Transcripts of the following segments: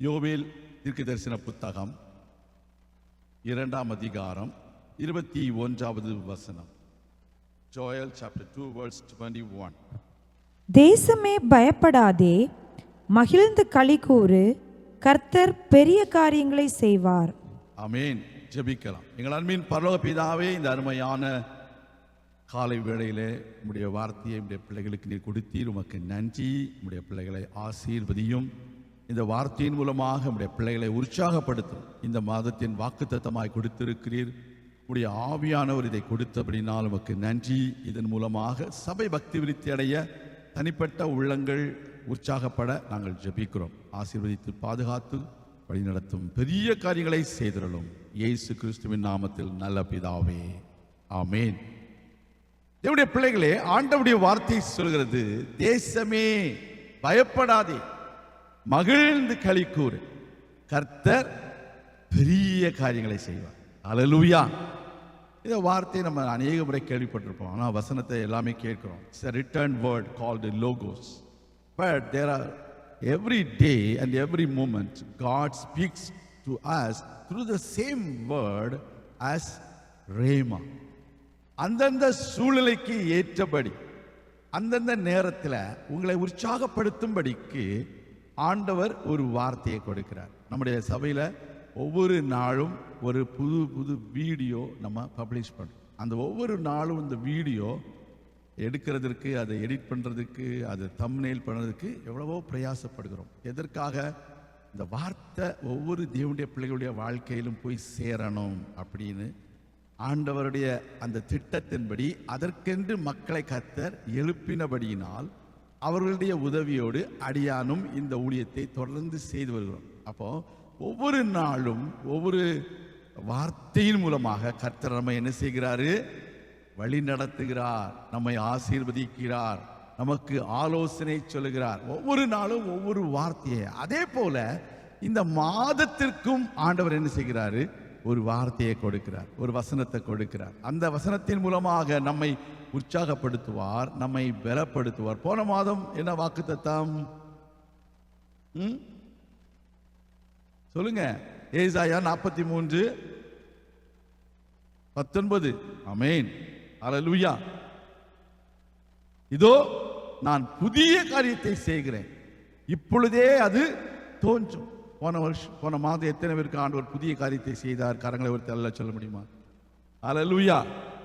யோவேல் தீர்க்கதரிசன புத்தகம் 2 அதிகாரம் 21வது வசனம். Joel chapter 2 verse 21. தேசமே பயப்படாதே, மகிழ்ந்து களிகூரு, கர்த்தர் பெரிய காரியங்களை செய்வார். ஆமென். ஜெபிக்கலாம். எங்கள் அன்பின் பரலோக பிதாவே, இந்த அருமையான காலை வேளையிலே உம்முடைய வார்த்தையை உம்முடைய பிள்ளைகளுக்கு நீர் கொடுத்தீர். உமக்கு நன்றி. உம்முடைய பிள்ளைகளை ஆசீர்வதியும். இந்த வார்த்தையின் மூலமாக உம்முடைய பிள்ளைகளை உற்சாகப்படுத்தும். இந்த மாதத்தின் வாக்குத்தத்தமாய் கொடுத்திருக்கிறீர். உம்முடைய ஆவியானவர் இதை கொடுத்தபடினால் உமக்கு நன்றி. இதன் மூலமாக சபை பக்தி விருத்தி அடைய தனிப்பட்ட உள்ளங்கள் உற்சாகப்பட நாங்கள் ஜெபிக்கிறோம். ஆசீர்வதித்து பாதுகாத்து வழிநடத்தும் பெரிய காரியங்களை செய்திருளும். இயேசு கிறிஸ்துவின் நாமத்தில் நல்ல பிதாவே, ஆமேன். என்னுடைய பிள்ளைகளே, ஆண்டவருடைய வார்த்தை சொல்கிறது, தேசமே பயப்படாதே, மகிழ்ந்து களிக்கூறு, கர்த்தர் பெரிய காரியங்களை செய்வார். அல்லேலூயா. இந்த வார்த்தையை நம்ம அநேக முறை கேள்விப்பட்டிருப்போம், ஆனால் வசனத்தை எல்லாமே கேட்கிறோம். It's a written word called logos, but there are every day and every moment God speaks to us through the same word as rhema. அந்தந்த சூழ்நிலைக்கு ஏற்றபடி அந்தந்த நேரத்தில் உங்களை உற்சாகப்படுத்தும்படிக்கு ஆண்டவர் ஒரு வார்த்தையை கொடுக்கிறார். நம்முடைய சபையில் ஒவ்வொரு நாளும் ஒரு புது புது வீடியோ நம்ம பப்ளிஷ் பண்ணுறோம். அந்த ஒவ்வொரு நாளும் இந்த வீடியோ எடுக்கிறதுக்கு, அதை எடிட் பண்ணுறதுக்கு, அதை தம்ப்நெயில் பண்ணுறதுக்கு எவ்வளவோ பிரயாசப்படுகிறோம். எதற்காக? இந்த வார்த்தை ஒவ்வொரு தேவனுடைய பிள்ளைகளுடைய வாழ்க்கையிலும் போய் சேரணும் அப்படின்னு ஆண்டவருடைய அந்த திட்டத்தின்படி அதற்கென்று மக்களை கர்த்தர் எழுப்பினபடியினால் அவர்களுடைய உதவியோடு அடியானும் இந்த ஊழியத்தை தொடர்ந்து செய்து வருகிறோம். அப்போ ஒவ்வொரு நாளும் ஒவ்வொரு வார்த்தையின் மூலமாக கர்த்தர் நம்மை என்ன செய்கிறாரு? வழி நடத்துகிறார், நம்மை ஆசீர்வதிக்கிறார், நமக்கு ஆலோசனை சொல்லுகிறார். ஒவ்வொரு நாளும் ஒவ்வொரு வார்த்தையை. அதே போல இந்த மாதத்திற்கும் ஆண்டவர் என்ன செய்கிறாரு? ஒரு வார்த்தையை கொடுக்கிறார், ஒரு வசனத்தை கொடுக்கிறார். அந்த வசனத்தின் மூலமாக நம்மை உற்சாகப்படுத்துவார், நம்மை பலப்படுத்துவார். போன மாதம் என்ன வாக்குத்தத்தம் சொல்லுங்க? ஏசாயா 43:19. ஆமென். அல்லேலூயா. இதோ நான் புதிய காரியத்தை செய்கிறேன், இப்பொழுதே அது தோன்றும். போன மாதம் எத்தனை பேருக்கு ஆண்டவர் புதிய காரியத்தை செய்தார்? கரங்களை ஒரு தள்ள சொல்ல முடியுமா? அல்லேலூயா.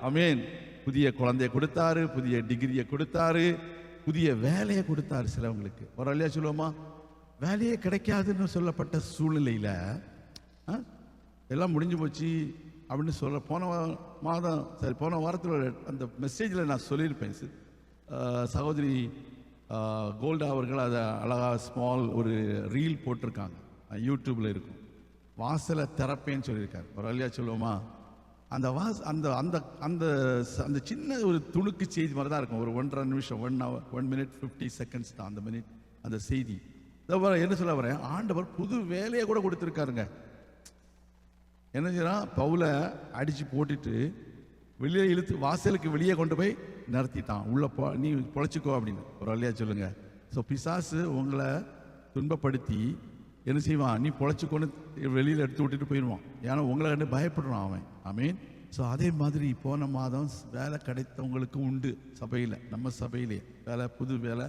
ஆமென். புதிய குழந்தையை கொடுத்தாரு, புதிய டிகிரியை கொடுத்தாரு, புதிய வேலையை கொடுத்தாரு. சிலவங்களுக்கு ஒரு இல்லையா சொல்லுவோமா, வேலையே கிடைக்காதுன்னு சொல்லப்பட்ட சூழ்நிலையில் எல்லாம் முடிஞ்சு போச்சு அப்படின்னு சொல்ல போன மாதம், சரி போன வாரத்தில் அந்த மெசேஜில் நான் சொல்லியிருப்பேன். சகோதரி கோல்டா அவர்கள் அதை அழகாக ஸ்மால் ஒரு ரீல் போட்டிருக்காங்க, யூடியூப்ல இருக்கும். வாசலை திறப்பேன்னு சொல்லியிருக்காரு. ஒரு இல்லையா சொல்லுவோமா, அந்த அந்த அந்த அந்த அந்த சின்ன ஒரு துணுக்கு செய்தி மாதிரி தான் இருக்கும். ஒரு 1.5 நிமிஷம், 1 minute 50 seconds தான் அந்த மினிட் அந்த செய்தி. என்ன சொல்ல வரேன்? ஆண்டவர் புது வேலையை கூட கொடுத்துருக்காருங்க. என்ன செய்யறான்? பவுலை அடிச்சு போட்டுட்டு வெளியே இழுத்து வாசலுக்கு வெளியே கொண்டு போய் நிறுத்திட்டான். உள்ள நீ பொழைச்சிக்கோ அப்படின்னு. ஒரு இல்லையா சொல்லுங்க. ஸோ பிசாசு உங்களை துன்பப்படுத்தி என்ன செய்வான்? நீ பொழைச்சிக்கொண்டு வெளியில் எடுத்து விட்டுட்டு போயிடுவான். ஏன்னா உங்களை கண்டு பயப்படுறான் அவன். ஆமீன். ஸோ அதே மாதிரி போன மாதம் வேலை கிடைத்தவங்களுக்கு உண்டு. சபையில், நம்ம சபையிலே வேலை, புது வேலை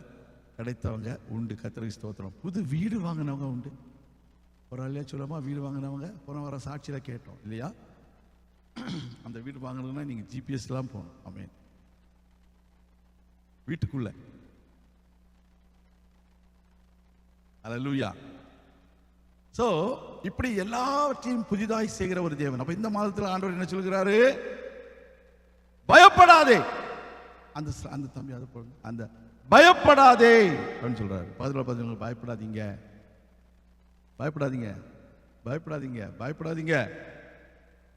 கிடைத்தவங்க உண்டு. கர்த்தருக்கு ஸ்தோத்திரம். புது வீடு வாங்கினவங்க உண்டு. ஒரு இல்லையா சொல்லுமா, வீடு வாங்கினவங்க போன வர சாட்சியில் கேட்டோம் இல்லையா? அந்த வீடு வாங்கணும்னா நீங்கள் ஜிபிஎஸ்லாம் போகணும். ஆமீன். வீட்டுக்குள்ள. அல்லேலூயா. சோ இப்படி எல்லாவற்றையும் புதிதாய் செய்கிற ஒரு தேவன். அப்ப இந்த மாதத்தில் ஆண்டவர் என்ன சொல்கிறாரு? பயப்படாதே. அந்த அந்த தம்பி அதை போடுங்க, அந்த பயப்படாதே அப்படின்னு சொல்றாரு. 11 பயப்படாதீங்க, பயப்படாதீங்க, பயப்படாதீங்க, பயப்படாதீங்க.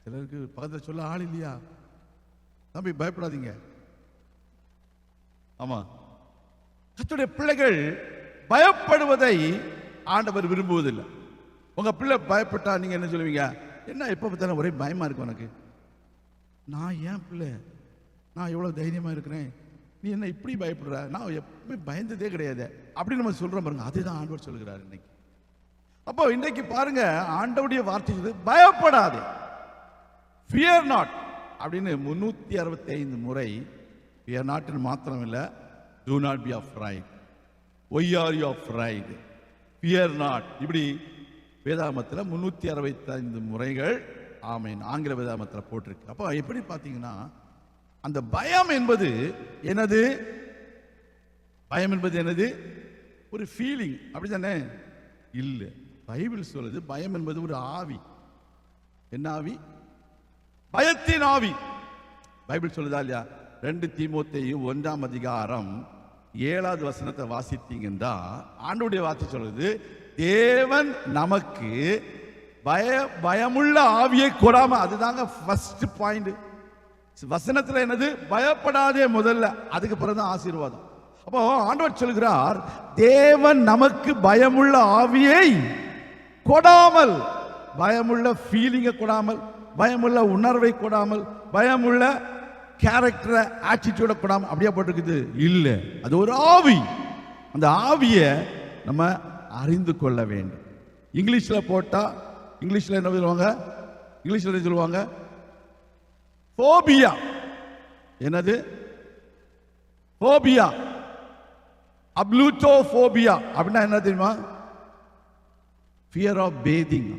சிலருக்கு பக்கத்தில் சொல்ல ஆள் இல்லையா? தம்பி பயப்படாதீங்க. ஆமா, கர்த்தருடைய பிள்ளைகள் பயப்படுவதை ஆண்டவர் விரும்புவதில்லை. உங்க பிள்ளை பயப்பட்டா நீங்க என்ன சொல்லுவீங்க? என்ன எப்ப பார்த்தாலும் ஒரே பயமா இருக்கு உனக்கு? நான் ஏன் பிள்ளை, நான் எவ்வளவு தைரியமா இருக்கிறேன், நீ என்ன இப்படி பயப்படுற? நான் எப்பவுமே பயந்ததே கிடையாது அப்படின்னு நம்ம சொல்றோம் பாருங்க. அதுதான் ஆண்டவர் சொல்கிறார் இன்னைக்கு. அப்போ இன்றைக்கு பாருங்க, ஆண்டவருடைய வார்த்தை சொல்லுது, பயப்படாதே, ஃபியர் நாட் அப்படின்னு 365 முறை ஃபியர் நாட் மாத்திரம் இல்லை, do not be afraid, why are you afraid, fear not, இப்படி வேதாகமத்தில் 365 முறைகள் ஆமென் ஆங்கில வேதாகமத்தில் போட்டிருக்கு. அப்போ எப்படி பார்த்தீங்கன்னா, அந்த பயம் என்பது என்னது? பயம் என்பது என்னது? ஒரு ஃபீலிங், அப்படிதானே? இல்லை, பைபிள் சொல்லுது பயம் என்பது ஒரு ஆவி. என்ன ஆவி? பயத்தின் ஆவி. பைபிள் சொல்லுதா இல்லையா? 2 தீமோத்தேயு 1ஆம் அதிகாரம் 7வது வசனத்தை வாசித்தீங்கன்னா ஆண்டவருடைய வார்த்தை சொல்லுது, தேவன் நமக்கு பயமுள்ள ஆவியை கொடாம. அதுதாங்க ஃபர்ஸ்ட் பாயிண்ட் வசனத்துல. என்னது? பயப்படாதே முதல்ல, அதுக்கு பிறகுதான் ஆசீர்வாதம். அப்போ ஆண்டவர் சொல்கிறார், தேவன் நமக்கு பயமுள்ள ஆவியை கொடாமல், பயமுள்ள ஃபீலிங்கை கொடாமல், பயமுள்ள உணர்வை கொடாமல், பயமுள்ள கேரக்டரை ஆட்டிடியூட கொடாமல். அப்படியே போட்டிருக்குது இல்லை, அது ஒரு ஆவி. அந்த ஆவியை நம்ம அறிந்து கொள்ள வேண்டும். இங்கிலீஷ்ல போட்டா, இங்கிலீஷ்ல என்ன சொல்லுவாங்க? இங்கிலீஷ்ல என்ன சொல்லுவாங்க? போபியா. என்னது? போபியா, அப்ளூட்டோபோபியா அப்படின்னா என்ன தெரியுமா? Fear of bathing.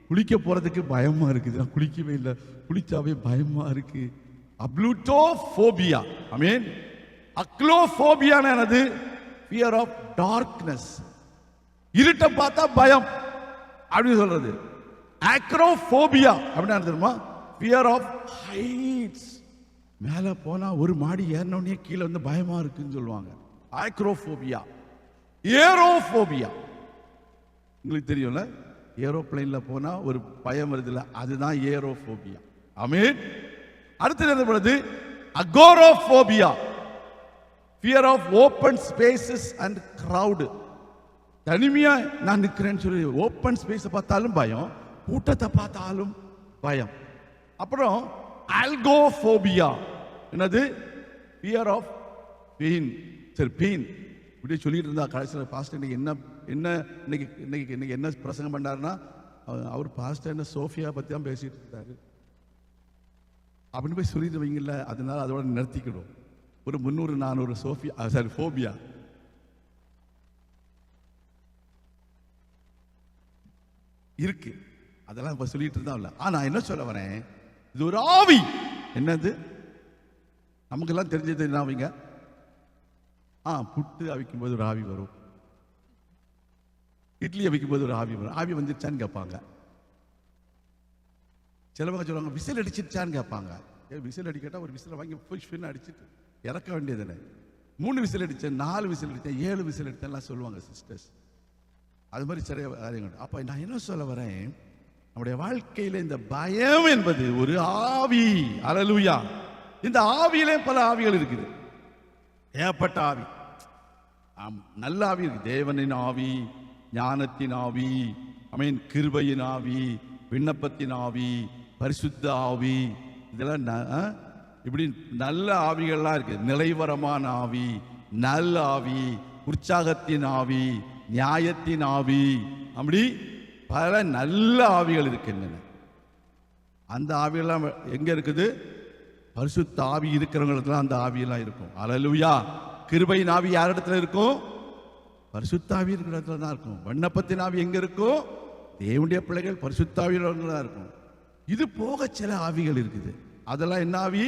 குளிக்க போறதுக்கு பயமா இருக்குது, நான் குளிக்கவே இல்லை, குளிச்சாவே பயமா இருக்கு. அப்ளூட்டோபோபியா. ஐ மீன் அக்லோபோபியா என்னது? ஃபியர் ஆஃப் டார்க்னஸ், இருட்ட பார்த்தா பயம் அப்படின்னு சொல்றது. ஆக்ரோபோபியா அப்படின்னா தெரியுமா? Fear of heights. மேலே போனா ஒரு மாடி ஏறினோடனே கீழே வந்து பயமா இருக்குன்னு சொல்லுவாங்க. ஆக்ரோபோபியா. ஏரோபோபியா, உங்களுக்கு தெரியும்ல, ஏரோப்ளைன்ல போனா ஒரு பயம் வருதுல்ல, அதுதான் ஏரோபோபியா. ஆமென். அடுத்து என்ன பொழுது? Agoraphobia, fear of open spaces and crowd. தனிமையா நான் நிற்கிறேன்னு சொல்லி ஓப்பன் ஸ்பேஸை பார்த்தாலும் பயம், கூட்டத்தை பார்த்தாலும் பயம். அப்புறம் ஆல்கோபோபியா. என்னது? Fear of pain. சரி, பெயின் இப்படி சொல்லிட்டு இருந்தா கடைசியில் பாஸ்டர் இன்னைக்கு என்ன என்ன இன்னைக்கு இன்னைக்கு இன்னைக்கு என்ன பிரசங்கம் பண்ணாருன்னா, அவர் பாஸ்டர் என்ன சோஃபியா பற்றி தான் பேசிட்டு இருந்தாரு அப்படின்னு போய் சொல்லிட்டு வைங்கல்ல. அதனால அதோட நிறுத்திக்கிடும். ஒரு 300-400 சோஃபியா, சாரி, ஃபோபியா இருக்கு. அதெல்லாம் இப்ப சொல்லிட்டு இருந்தா. ஆனா என்ன சொல்ல வரேன், இது ஒரு ஆவி. என்னது? நமக்கெல்லாம் தெரிஞ்சது என்ன ஆவிங்க? புட்டு அவிக்கும் போது ஒரு ஆவி வரும், இட்லி அவிக்கும் போது ஒரு ஆவி வரும். ஆவி வந்துருச்சான்னு கேட்பாங்க. சிலவங்க சொல்லுவாங்க விசில் அடிச்சிருச்சான்னு கேட்பாங்க. விசில் அடிக்கட்டா ஒரு விசில் வாங்கி போய் அடிச்சுட்டு இறக்க வேண்டியதுன்னு. 3 விசில் அடித்தேன், 4 விசில் அடித்தேன், 7 விசில் அடித்தேன்லாம் சொல்லுவாங்க சிஸ்டர்ஸ். அது மாதிரி சரியா காரியங்கள். அப்ப நான் என்ன சொல்ல வரேன், நம்முடைய வாழ்க்கையில இந்த பயம் என்பது ஒரு ஆவி. அல்லேலூயா. இந்த ஆவியிலே பல ஆவிகள் இருக்குது. ஏகப்பட்ட ஆவி. நல்ல ஆவி இருக்கு. தேவனின் ஆவி, ஞானத்தின் ஆவி, ஆமென், கிருபையின் ஆவி, விண்ணப்பத்தின் ஆவி, பரிசுத்த ஆவி, இதெல்லாம் இப்படி நல்ல ஆவிகள்லாம் இருக்கு. நிலைவரமான ஆவி, நல்ல ஆவி, உற்சாகத்தின் ஆவி, நியாயத்தின் ஆவி, அப்படி பல நல்ல ஆவிகள் இருக்கின்றன. அந்த ஆவியெல்லாம் எங்க இருக்குது? பரிசுத்த ஆவி இருக்கிறவங்களுக்கு அந்த ஆவியெல்லாம் இருக்கும். அல்லேலூயா. கிருபையின் ஆவி யார் இடத்துல இருக்கும்? பரிசுத்த ஆவி இருக்கிற இடத்துல தான் இருக்கும். விண்ணப்பத்தின் ஆவி எங்க இருக்கும்? தேவனுடைய பிள்ளைகள் பரிசுத்த ஆவியில் தான் இருக்கும். இது போக சில ஆவிகள் இருக்குது. அதெல்லாம் என்ன ஆவி?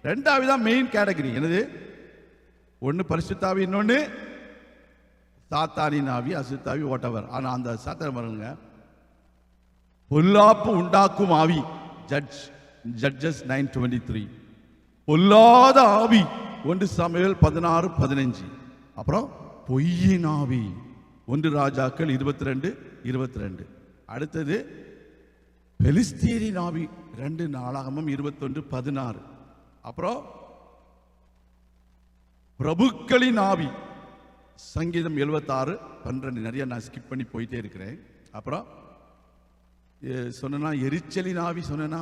2 ஆவி தான் மெயின் கேட்டகரி. என்னது? ஒன்று பரிசுத்த ஆவி, இன்னொன்று சாத்தானின் ஆவி, அசுத்தாவி, ஓட்டவர். ஆனா அந்த சாத்தான பாருங்க, பொல்லாப்பு உண்டாக்கும் ஆவி. ஜட்ஜஸ் 9:23. பொல்லாத ஆவி 1 சாமுவேல் 16:15. அப்புறம் பொய்யின் ஆவி 1 ராஜாக்கள் 22:22. அடுத்தது பெலிஸ்தியரின் ஆவி 2 நாளாகமம் 21:16. அப்புறம் பிரபுக்களின் ஆவி சங்கீதம் 76:12. நிறைய நான் ஸ்கிப் பண்ணி போயிட்டே இருக்கிறேன். அப்புறம் சொன்னா எரிச்சலின் ஆவி, சொன்னா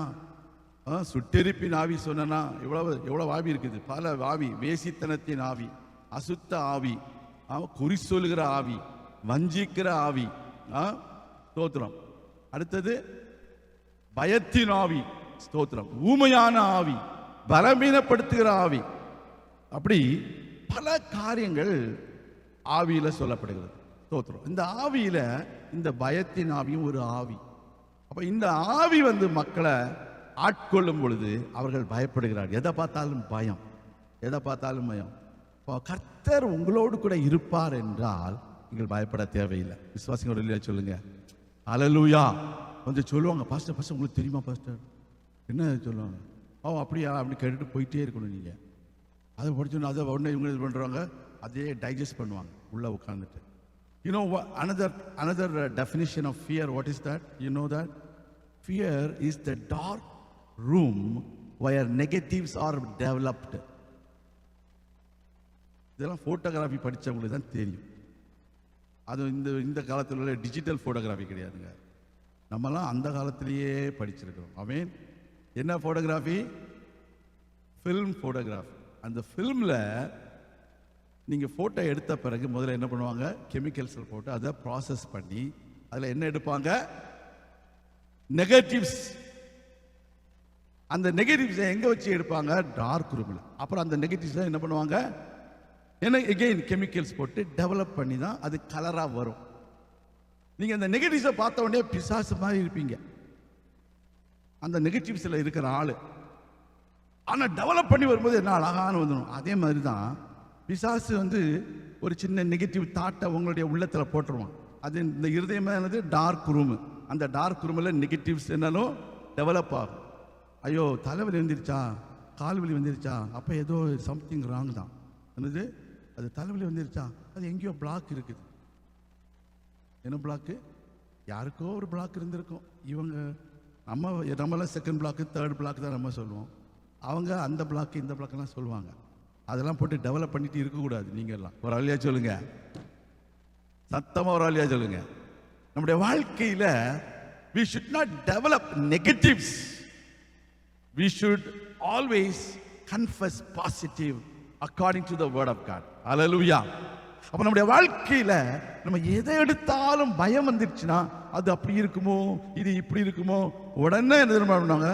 சுட்டெரிப்பின் ஆவி, சொன்னா எவ்வளவு ஆவி இருக்குது, பல ஆவி. வேசித்தனத்தின் ஆவி, அசுத்த ஆவி, குறி சொல்லுகிற ஆவி, வஞ்சிக்கிற ஆவி, ஸ்தோத்திரம். அடுத்தது பயத்தின் ஆவி, ஸ்தோத்திரம். ஊமையான ஆவி, பலவீனப்படுத்துகிற ஆவி, அப்படி பல காரியங்கள் ஆவியில சொல்லப்படுகிறது. ஸ்தோத்திரம். இந்த ஆவியில இந்த பயத்தின் ஆவியும் ஒரு ஆவி. அப்ப இந்த ஆவி மக்களை ஆட்கொள்ளும் பொழுது அவர்கள் பயப்படுகிறார்கள். எதை பார்த்தாலும் பயம், எதை பார்த்தாலும் பயம். கர்த்தர் உங்களோடு கூட இருப்பார் என்றால் நீங்கள் பயப்பட தேவையில்லை. விசுவாசிங்களோட இல்லையா சொல்லுங்க. அல்லேலூயா. கொஞ்சம் சொல்லுவாங்க, பாஸ்டர் பாஸ்டர் உங்களுக்கு தெரியுமா பாஸ்டர், என்ன சொல்லுவாங்க, அப்படியா அப்படி கேட்டுட்டு போயிட்டே இருக்கணும். நீங்கள் அதை படிச்சோன்னா அதை உடனே இவங்க இது பண்ணுறாங்க, அதே டைஜஸ்ட் பண்ணுவாங்க உள்ளே உட்காந்துட்டு. You know another definition of fear, what is that? You know that? Fear is the dark room where negatives are developed. இதெல்லாம் ஃபோட்டோகிராஃபி படித்தவங்களுக்கு தான் தெரியும். அது இந்த காலத்தில் உள்ள டிஜிட்டல் ஃபோட்டோகிராஃபி கிடையாதுங்க. நம்மலாம் அந்த காலத்திலேயே படிச்சிருக்கிறோம். ஆமென். என்ன ஃபோட்டோகிராஃபி? Film photography. அந்த ஃபில்மில் நீங்கள் ஃபோட்டோ எடுத்த பிறகு முதல்ல என்ன பண்ணுவாங்க, கெமிக்கல்ஸில் போட்டு அதை ப்ராசஸ் பண்ணி அதில் என்ன எடுப்பாங்க, நெகட்டிவ்ஸ். அந்த நெகட்டிவ்ஸை எங்கே வச்சு எடுப்பாங்க, டார்க் ரூமில். அப்புறம் அந்த நெகட்டிவ்ஸை என்ன பண்ணுவாங்க, என்ன எகெயின் கெமிக்கல்ஸ் போட்டு டெவலப் பண்ணி தான் அது கலராக வரும். நீங்கள் அந்த நெகட்டிவ்ஸை பார்த்த உடனே பிசாசு மாதிரி இருப்பீங்க, அந்த நெகட்டிவ்ஸில் இருக்கிற ஆள். ஆனால் டெவலப் பண்ணி வரும்போது என்ன அழகான வந்துடும். அதே மாதிரி தான் பிசாசு ஒரு சின்ன நெகட்டிவ் தாட்டை உங்களுடைய உள்ளத்தில் போட்டுருவான். அது இந்த இருதயமானது டார்க் ரூமு. அந்த டார்க் ரூமில் நெகட்டிவ்ஸ் என்னாலும் டெவலப் ஆகும். ஐயோ தலைவலி வந்துருச்சா, கால் வலி வந்துருச்சா, அப்போ ஏதோ சம்திங் ராங் தான். என்னது அது, தலைவலி வந்துருச்சா, அது எங்கேயோ பிளாக் இருக்குது. என்ன பிளாக்கு? யாருக்கோ ஒரு பிளாக் இருந்திருக்கும். இவங்க நம்மளாம் செகண்ட் பிளாக்கு தேர்ட் பிளாக் தான் நம்ம சொல்லுவோம். அவங்க அந்த பிளாக்கு இந்த பிளாக்கெல்லாம் சொல்லுவாங்க. அதெல்லாம் போட்டு டெவலப் பண்ணிட்டு இருக்கக்கூடாது. நீங்கள்லாம் ஒரு ஆளியா சொல்லுங்க, சத்தமாக ஒரு ஆளியா சொல்லுங்க. நம்முடைய வாழ்க்கையில் we should not develop negatives. We should always confess positive according to the word of God. Hallelujah. அப்ப நம்முடைய வாழ்க்கையில நம்ம எதை எடுத்தாலும் பயம் வந்துருச்சுன்னா, அது அப்படி இருக்குமோ, இது இப்படி இருக்குமோ, உடனே என்ன பண்ணுவாங்க,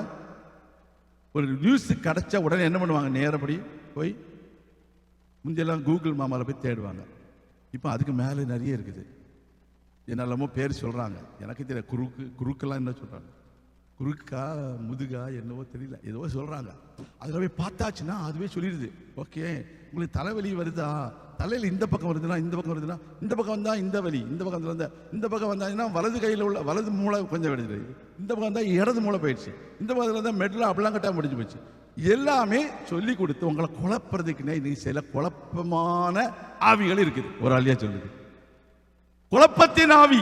ஒரு நியூஸ் கிடைச்சா உடனே என்ன பண்ணுவாங்க, நேரப்படி போய் முந்தையெல்லாம் கூகுள் மாமாவில் போய் தேடுவாங்க. இப்போ அதுக்கு மேலே நிறைய இருக்குது. என்னெல்லாமோ பேர் சொல்கிறாங்க, எனக்கு தெரியல. குறுக்கெல்லாம் என்ன சொல்கிறாங்க, குறுக்கா முதுகா என்னவோ தெரியல, ஏதோ சொல்கிறாங்க. அதில் போய் பார்த்தாச்சுன்னா அதுவே சொல்லிடுது. ஓகே, உங்களுக்கு தலைவலி வருதா, தலையில் இந்த பக்கம் வருதுன்னா இந்த பக்கம் வருதுன்னா இந்த பக்கம் வந்தால் இந்த வலி, இந்த பக்கம் வந்தால் இந்த பக்கம் வந்தாச்சுன்னா வலது கையில் உள்ள வலது மூளை கொஞ்சம் வெடிச்சு, இந்த பக்கம் வந்தால் இடது மூளை போயிடுச்சு, இந்த பக்கத்தில் இருந்தால் மெட்டில் அப்படிலாம் கட்டாக முடிஞ்சு போச்சு. எல்லாமே சொல்லி கொடுத்து உங்களை குழப்பறதுக்குன்னே இன்னைக்கு சில குழப்பமான ஆவிகள் இருக்குது. ஒரு ஆளியா சொல்லுது, குழப்பத்தின் ஆவி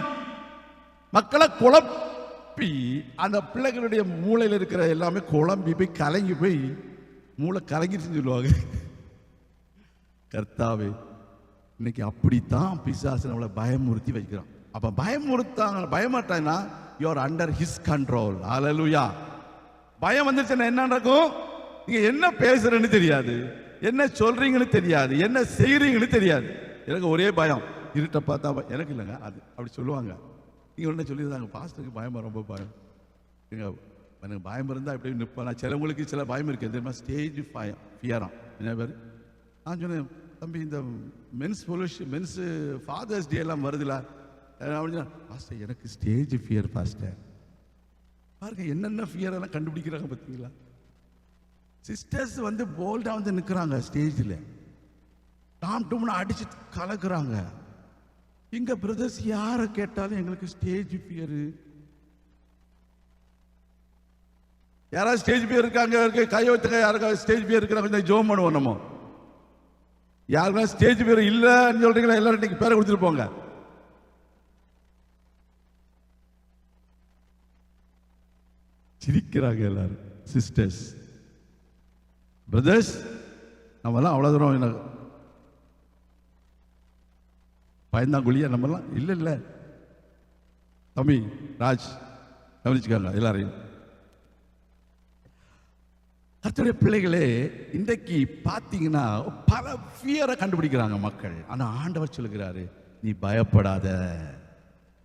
மக்களை குழப்பி அந்த பிள்ளைகளுடைய மூளையில் இருக்கிற எல்லாமே குழம்பி போய் கலங்கி போய் மூளை கலங்கிடுச்சுன்னு சொல்லுவாங்க. கர்த்தாவே, இன்னைக்கு அப்படித்தான் பிசாசு நம்மளை பயமுறுத்தி வைக்கிறான். அப்ப பயமுறுத்தாங்க, பயமாட்டாங்கன்னா you are under his control. Hallelujah. பயம் வந்துருச்சுன்னா என்ன நடக்கும், நீங்க என்ன பேசுறேன்னு தெரியாது, என்ன சொல்றீங்கன்னு தெரியாது, என்ன செய்யறீங்கன்னு தெரியாது. எனக்கு ஒரே பயம், இருட்ட பார்த்தா எனக்கு இல்லைங்க அது அப்படி சொல்லுவாங்க. நீங்க உடனே சொல்லிடுறாங்க, பாஸ்டருக்கு பயமா, ரொம்ப பயம். எனக்கு பயம் இருந்தால் எப்படி நிற்பேன். சிலவங்களுக்கு சில பயம் இருக்குது தெரியுமா, ஸ்டேஜ் ஃபியராம். என்ன பேர், நான் சொன்னேன், தம்பி இந்த மென்ஸ் ஃபாதர்ஸ் டே எல்லாம் வருதுல அப்படின்னா, பாஸ்டர் எனக்கு ஸ்டேஜ் ஃபியர் பாஸ்டர். பாருங்க என்னென்ன ஃபியர் எல்லாம் கண்டுபிடிக்கிறாங்க பார்த்தீங்களா. சிஸ்டர்ஸ் போல்டா நிற்கிறாங்க ஸ்டேஜில், டாம் டூம்னு அடிச்சு கலக்குறாங்க. இங்க பிரதர்ஸ் யாரை கேட்டாலும் எங்களுக்கு ஸ்டேஜ் ஃபியரு. யாராவது ஸ்டேஜ் ஃபியர் இருக்காங்க, கை வைத்துக்க. யாருக்காவது ஸ்டேஜ் ஃபியர் இருக்கிறாங்க, கொஞ்சம் ஜோம் பண்ணுவோம். நம்ம யாருக்கா ஸ்டேஜ் ஃபியர் இல்லைன்னு சொல்றீங்களா, எல்லாரும் இன்னைக்கு பேரை கொடுத்துட்டு போங்க. சிரிக்கிறாங்க எல்லாரும். சிஸ்டர்ஸ், பிரதர்ஸ், நம்மலாம் அவ்வளோ தூரம் என்ன பயந்தாங்குழியா நம்மலாம் இல்லை இல்லை. தம்பி ராஜ் கவனிச்சுக்காங்க எல்லாரையும். கர்த்தருடைய பிள்ளைகளே, இன்றைக்கு பார்த்தீங்கன்னா பல ஃபியரை கண்டுபிடிக்கிறாங்க மக்கள். ஆனால் ஆண்டவர் சொல்லுகிறாரு, நீ பயப்படாத,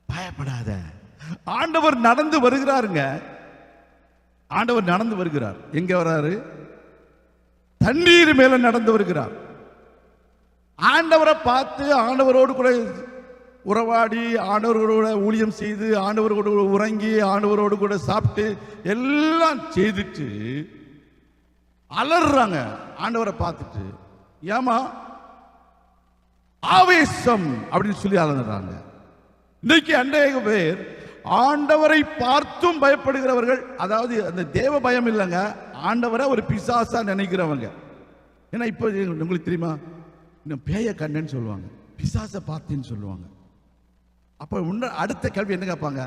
பயப்படாத. ஆண்டவர் நடந்து வருகிறாருங்க. ஆண்டவர் நடந்து வருகிறார். எங்க வராரு? தண்ணீர் மேல நடந்து வருகிறார். ஆண்டவரை பார்த்து ஆண்டவரோடு கூட உறவாடி, ஆண்டவரோட ஊழியம் செய்து, ஆண்டவரோடு உறங்கி, ஆண்டவரோடு கூட சாப்பிட்டு எல்லாம் செய்துட்டு அலறாங்க ஆண்டவரை பார்த்துட்டு. ஏமா ஆவேசம் அப்படின்னு சொல்லி அலறாங்க. இன்னைக்கு அநேக பேர் ஆண்டவரை பார்த்தும் பயப்படுகிறவர்கள். அதாவது அந்த தேவ பயம் இல்லைங்க, ஆண்டவரை ஒரு பிசாசா நினைக்கிறவங்க. ஏன்னா இப்ப உங்களுக்கு தெரியுமா, இன்னும் பேய கண்ணன்னு சொல்லுவாங்க, பிசாசை பார்த்தேன்னு சொல்லுவாங்க. அப்ப அடுத்த கேள்வி என்ன கேட்பாங்க?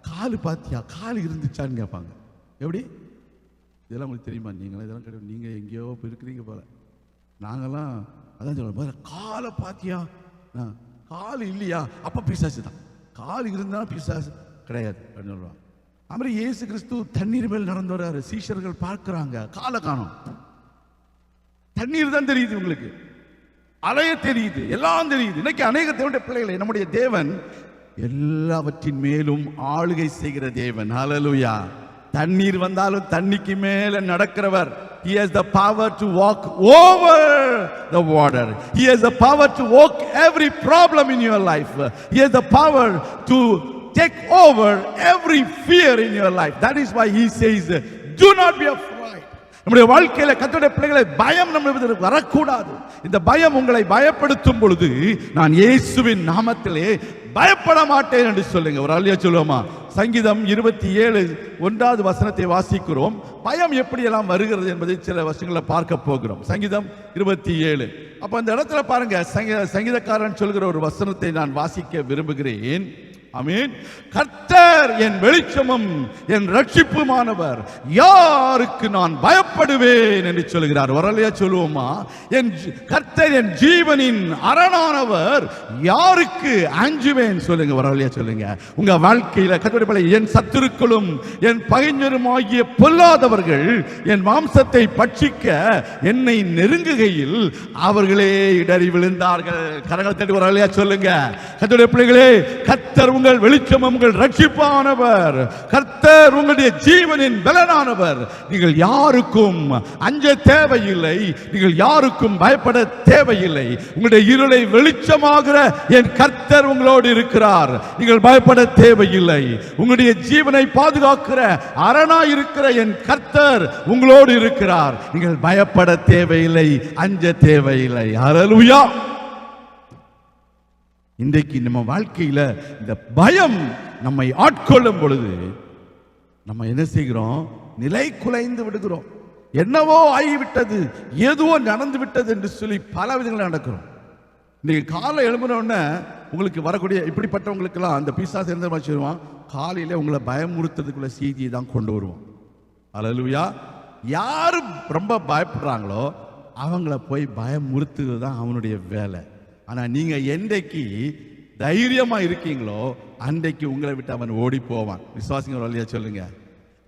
காலு பாத்தியா, காலு இருந்துச்சான்னு கேட்பாங்க. எப்படி? இதெல்லாம் உங்களுக்கு தெரியுமா? நீங்களாம் இதெல்லாம் கிடையாது, நீங்க எங்கேயோ இருக்கிறீங்க போல. நாங்கெல்லாம் அதான் சொல்லுவோம், காலை பாத்தியா, காலு இல்லையா, அப்ப பிசாசு தான். காலு இருந்தா பிசாசு கிடையாது அப்படின்னு சொல்லுவாங்க. அப்புறம் இயேசு கிறிஸ்து தண்ணீர் மேல் நடந்து வர்றாரு. சீஷர்கள் பார்க்கிறாங்க, காலை காணோம். தண்ணீர் தான் தெரியுது உங்களுக்கு, அலைய தெரியுது, எல்லாம் தெரியுது. இன்னைக்கு அநேக தேவனுடைய பிள்ளைகளை நம்முடைய தேவன் எல்லாவற்றின் மேலும் ஆளுகை செய்கிற தேவன். ஹல்லேலூயா. தண்ணீர் வந்தாலும் தண்ணிக்கு மேல நடக்கிறவர். He has the power to walk over the water. He has the power to walk every problem in your life. He has the power to take over every fear in your life. That is why he says, do not be afraid. நம்முடைய வாழ்க்கையில கர்த்தருடைய பிள்ளைகளை பயம் நம்மளுக்கு வரக்கூடாது. இந்த பயம் உங்களை பயப்படுத்தும் பொழுது நான் இயேசுவின் நாமத்திலே பயப்பட மாட்டேன் என்று சொல்லுங்க. ஒரு அல்லேலூயா சொல்லுவோமா? சங்கீதம் 27:1 வசனத்தை வாசிக்கிறோம். பயம் எப்படியெல்லாம் வருகிறது என்பதை சில வசனங்களை பார்க்க போகிறோம். சங்கீதம் 27. அப்ப இந்த இடத்துல பாருங்க, சங்கீதக்காரன் சொல்கிற ஒரு வசனத்தை நான் வாசிக்க விரும்புகிறேன். ஆமென். கர்த்தர் என் வெளிச்சமும் என் ரட்சிப்புமானவர், யாருக்கு நான் பயப்படுவேன் என்று சொல்கிறார். வரலையா சொல்லுவோமா? என் கர்த்தர் என் ஜீவனின் அரணானவர், யாருக்கு அஞ்சுவேன் சொல்லுங்க. வரலையா சொல்லுங்க. உங்க வாழ்க்கையில கர்த்தருடைய என் சத்துருக்களும் என் பகைஞரும் ஆகிய பொல்லாதவர்கள் என் மாம்சத்தை பட்சிக்க என்னை நெருங்குகையில் அவர்களே இடறி விழுந்தார்கள். கரங்களை தட்டி வரலையா சொல்லுங்க. கர்த்தருடைய பிள்ளைகளே, கர்த்தர் உங்கள் வெளிச்சம், உங்கள் ரட்சிப்பானவர், கர்த்தர் உங்களுடைய ஜீவனின் பலனானவர். நீங்கள் யாருக்கும் அஞ்ச தேவையில்லை, நீங்கள் யாருக்கும் பயப்பட தேவையில்லை. உங்களுடைய இருளை வெளிச்சமாகிற என் கர்த்தர் உங்களோடு இருக்கிறார். நீங்கள் பயப்பட தேவையில்லை. உங்களுடைய ஜீவனை பாதுகாக்கிற அரணாய் இருக்கிற என் கர்த்தர் உங்களோடு இருக்கிறார். நீங்கள் பயப்பட தேவையில்லை, அஞ்ச தேவையில்லை. ஹல்லேலூயா. இன்றைக்கு நம்ம வாழ்க்கையில இந்த பயம் நம்மை ஆட்கொள்ளும் பொழுது நம்ம என்ன செய்கிறோம்? நிலை குலைந்து விடுகிறோம். என்னவோ ஆகிவிட்டது, எதுவோ நடந்து விட்டது என்று சொல்லி பல விதங்கள் நடக்கிறோம். இன்னைக்கு காலை எழும்பினோடனே உங்களுக்கு வரக்கூடிய இப்படிப்பட்டவங்களுக்கெல்லாம் அந்த பிசாசு எந்த மாதிரி சொல்லுவான்? காலையில உங்களை பயமுறுத்துறதுக்குள்ள செய்தியை தான் கொண்டு வருவோம். ஹல்லேலூயா. யாரு ரொம்ப பயப்படுறாங்களோ அவங்கள போய் பயமுறுத்துறது தான் அவனுடைய வேலை. ஆனா நீங்க என்றைக்கு தைரியமா இருக்கீங்களோ அன்றைக்கு உங்களை விட்டு அவன் ஓடி போவான். விசுவாசிங்க ஒரு வழியா சொல்லுங்க.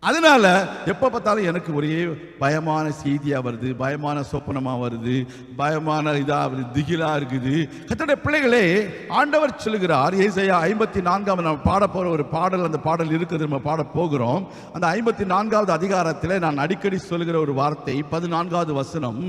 அதனால எப்ப பார்த்தாலும் எனக்கு ஒரே பயமான செய்தியா வருது, பயமான சொப்பனமா வருது, பயமான இதா வருது, திகிலா இருக்குது. கர்த்தருடைய பிள்ளைகளே, ஆண்டவர் சொல்லுகிறார், ஏசாயா 54 நம்ம பாட போற ஒரு பாடல், அந்த பாடல் இருக்குது, நம்ம பாட போகிறோம். அந்த 54வது அதிகாரத்தில் நான் அடிக்கடி சொல்லுகிற ஒரு வார்த்தை 14வது வசனம்,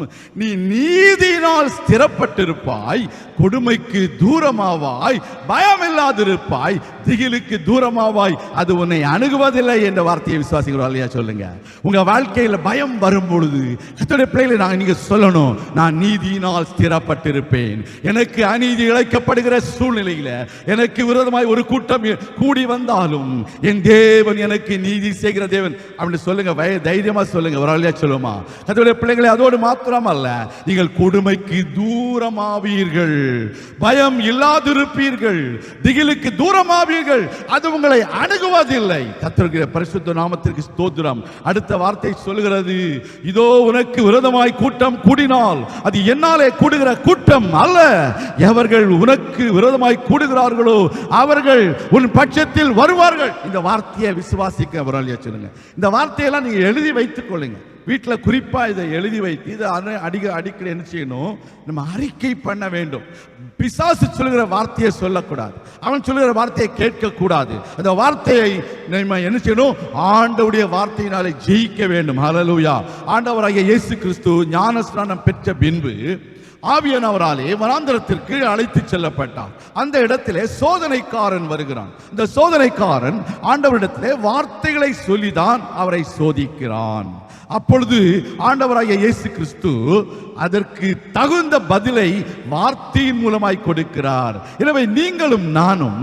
நீ நீதியினால் ஸ்திரப்பட்டிருப்பாய், கொடுமைக்கு தூரமாவாய், பயம் இல்லாதிருப்பாய், திகிலுக்கு தூரமாவாய், அது உன்னை அணுகுவதில்லை என்ற வார்த்தையை விசுவாசிக்கிறோம். சொல்லுங்க. உங்க வாழ்க்கையில பயம் வரும் பொழுது கர்த்தருடைய பிள்ளைகளை நீங்க சொல்லணும், நான் நீதியினால் ஸ்திரப்பட்டிருப்பேன். எனக்கு அநீதி இழைக்கப்படுகிற சூழ்நிலையில எனக்கு விரோதமாய் ஒரு கூட்டம் கூடி வந்தாலும் என் தேவன் எனக்கு நீதி செய்கிற தேவன் அப்படின்னு சொல்லுங்க. தைரியமா சொல்லுங்க. ஒரு ஆளியா சொல்லுமா? கர்த்தருடைய பிள்ளைகளை, அதோடு மாத்திரம் அல்ல, நீங்கள் கொடுமைக்கு தூரமாவீர்கள், பயம் இல்லாதிருப்பீர்கள், திகிலுக்கு தூரமாவீர்கள், அது உங்களை அணுகுவதில்லை. கர்த்தருடைய பரிசுத்த நாமத்திற்கு ஸ்தோத்திரம். அடுத்த வார்த்தை சொல்லுகிறது, இதோ உனக்கு விரோதமாய் கூட்டம் கூடினால் அது என்னாலே கூடுகிற கூட்டம் அல்ல, எவர்கள் உனக்கு விரோதமாய் கூடுகிறார்களோ அவர்கள் உன் பட்சத்தில் வருவார்கள். இந்த வார்த்தையை விசுவாசிக்க சொல்லுங்க. இந்த வார்த்தையெல்லாம் நீங்க எழுதி வைத்துக் கொள்ளுங்க. வீட்டில் குறிப்பாக இதை எழுதி வைத்து இதை அடிக்கடி என்ன செய்யணும், நம்ம அறிக்கை பண்ண வேண்டும். பிசாசு சொல்லுகிற வார்த்தையை சொல்லக்கூடாது, அவன் சொல்லுகிற வார்த்தையை கேட்கக்கூடாது. அந்த வார்த்தையை நம்ம என்ன செய்யணும், ஆண்டவருடைய வார்த்தையினாலே ஜெயிக்க வேண்டும். ஹல்லேலூயா. ஆண்டவராகிய இயேசு கிறிஸ்து ஞானஸ்நானம் பெற்ற பின்பு ஆவியானவராலே வனாந்தரத்திற்கு அழைத்து செல்லப்பட்டார். அந்த இடத்திலே சோதனைக்காரன் வருகிறான். இந்த சோதனைக்காரன் ஆண்டவரிடத்திலே வார்த்தைகளை சொல்லிதான் அவரை சோதிக்கிறான். அப்பொழுது ஆண்டவராகிய இயேசு கிறிஸ்து அதற்கு தகுந்த பதிலை வார்த்தையின் மூலமாய் கொடுக்கிறார். எனவே நீங்களும் நானும்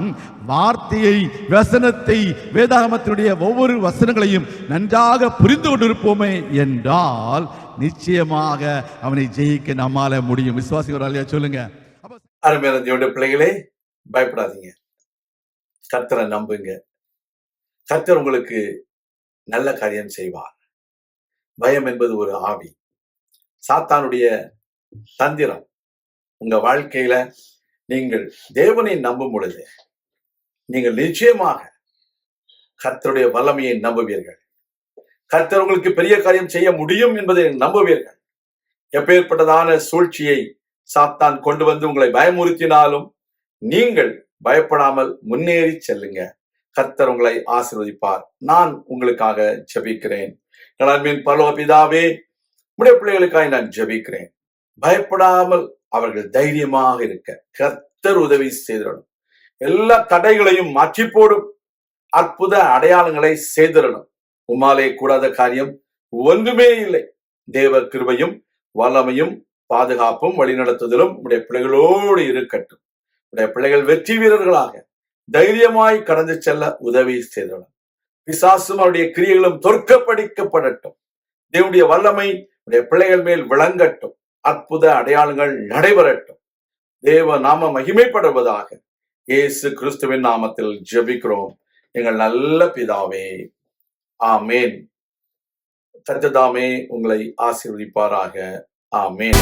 வார்த்தையை, வசனத்தை, வேதாகமத்தினுடைய ஒவ்வொரு வசனங்களையும் நன்றாக புரிந்து கொண்டிருப்போமே என்றால் நிச்சயமாக அவனை ஜெயிக்க நம்மால முடியும். விசுவாசிகள் சொல்லுங்க. அருமையான தேவனுடைய பிள்ளைகளே, பயப்படாதீங்க, கர்த்தரை நம்புங்க. கர்த்தர் உங்களுக்கு நல்ல காரியம் செய்வார். பயம் என்பது ஒரு ஆவி, சாத்தானுடைய தந்திரம். உங்க வாழ்க்கையில நீங்கள் தேவனை நம்பும் பொழுது நீங்கள் நிச்சயமாக கர்த்தருடைய வல்லமையை நம்புவீர்கள். கர்த்தர் உங்களுக்கு பெரிய காரியம் செய்ய முடியும் என்பதை நம்புவீர்கள். எப்பேற்பட்டதான சூழ்ச்சியை சாத்தான் கொண்டு வந்து உங்களை பயமுறுத்தினாலும் நீங்கள் பயப்படாமல் முன்னேறி செல்லுங்க. கர்த்தர் உங்களை ஆசீர்வதிப்பார். நான் உங்களுக்காக ஜெபிக்கிறேன். பரலோக பிதாவே, உம்முடைய பிள்ளைகளுக்காக நான் ஜெபிக்கிறேன். பயப்படாமல் அவர்கள் தைரியமாக இருக்க கர்த்தர் உதவி செய்திடணும். எல்லா தடைகளையும் மாற்றி போடும் அற்புத அடையாளங்களை செய்திடணும். உம்மாலே கூடாத காரியம் ஒன்றுமே இல்லை. தேவ கிருபையும் வல்லமையும் பாதுகாப்பும் வழிநடத்துதலும் உடைய பிள்ளைகளோடு இருக்கட்டும். உடைய பிள்ளைகள் வெற்றி வீரர்களாக தைரியமாய் கடந்து செல்ல உதவி செய்திடணும். பிசாசும் அவருடைய கிரியைகளும் தோற்கடிக்கப்படட்டும். தேவனுடைய வல்லமை உடைய பிள்ளைகள் மேல் விளங்கட்டும். அற்புத அடையாளங்கள் நடைபெறட்டும். தேவ நாம மகிமைப்படுவதாக. இயேசு கிறிஸ்துவின் நாமத்தில் ஜெபிக்கிறோம் எங்கள் நல்ல பிதாவே, ஆமேன். கர்த்தர் தாமே உங்களை ஆசீர்வதிப்பாராக. ஆமேன்.